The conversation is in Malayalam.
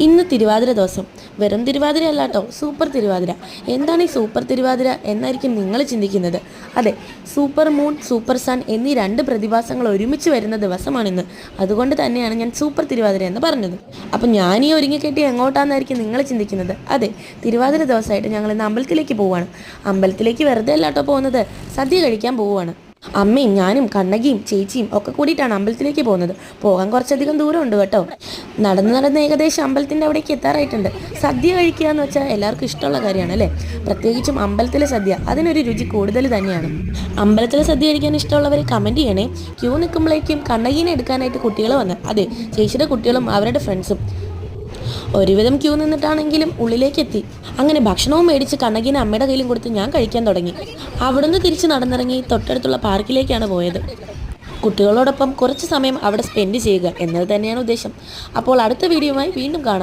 ഇന്ന് തിരുവാതിര ദിവസം. വെറും തിരുവാതിര അല്ല കേട്ടോ, സൂപ്പർ തിരുവാതിര. എന്താണ് ഈ സൂപ്പർ തിരുവാതിര എന്നായിരിക്കും നിങ്ങൾ ചിന്തിക്കുന്നത്. അതെ, സൂപ്പർ മൂൺ, സൂപ്പർ സൺ എന്നീ രണ്ട് പ്രതിഭാസങ്ങൾ ഒരുമിച്ച് വരുന്ന ദിവസമാണിന്ന്. അതുകൊണ്ട് തന്നെയാണ് ഞാൻ സൂപ്പർ തിരുവാതിര എന്ന് പറഞ്ഞത്. അപ്പം ഞാൻ ഈ ഒരുങ്ങിക്കെട്ടി എങ്ങോട്ടാന്നായിരിക്കും നിങ്ങൾ ചിന്തിക്കുന്നത്. അതെ, തിരുവാതിര ദിവസമായിട്ട് ഞങ്ങൾ ഇന്ന് അമ്പലത്തിലേക്ക് പോവുകയാണ്. അമ്പലത്തിലേക്ക് വെറുതെ അല്ല കേട്ടോ പോകുന്നത്, സദ്യ കഴിക്കാൻ പോവുകയാണ്. അമ്മയും ഞാനും കണ്ണകിയും ചേച്ചിയും ഒക്കെ കൂടിയിട്ടാണ് അമ്പലത്തിലേക്ക് പോകുന്നത്. പോകാൻ കുറച്ചധികം ദൂരമുണ്ട് കേട്ടോ. നടന്ന് ഏകദേശം അമ്പലത്തിൻ്റെ അവിടേക്ക് എത്താറായിട്ടുണ്ട്. സദ്യ കഴിക്കുക എന്ന് വെച്ചാൽ എല്ലാവർക്കും ഇഷ്ടമുള്ള കാര്യമാണ് അല്ലേ. പ്രത്യേകിച്ചും അമ്പലത്തിലെ സദ്യ, അതിനൊരു രുചി കൂടുതൽ തന്നെയാണ്. അമ്പലത്തിലെ സദ്യ കഴിക്കാൻ ഇഷ്ടമുള്ളവർ കമൻറ്റ് ചെയ്യണേ. ക്യൂ നിൽക്കുമ്പോഴേക്കും കണ്ണകീനെ എടുക്കാനായിട്ട് കുട്ടികൾ വന്ന്, അതെ, ചേച്ചിയുടെ കുട്ടികളും അവരുടെ ഫ്രണ്ട്സും ഒരുവിധം ക്യൂ നിന്നിട്ടാണെങ്കിലും ഉള്ളിലേക്ക് എത്തി. അങ്ങനെ ഭക്ഷണവും മേടിച്ച് കണ്ണകീനെ അമ്മയുടെ കയ്യിലും കൊടുത്ത് ഞാൻ കഴിക്കാൻ തുടങ്ങി. അവിടുന്ന് തിരിച്ച് നടന്നിറങ്ങി തൊട്ടടുത്തുള്ള പാർക്കിലേക്കാണ് പോയത്. കുട്ടികളോടൊപ്പം കുറച്ച് സമയം അവിടെ സ്പെൻഡ് ചെയ്യുക എന്നത് തന്നെയാണ് ഉദ്ദേശം. അപ്പോൾ അടുത്ത വീഡിയോയുമായി വീണ്ടും കാണാം.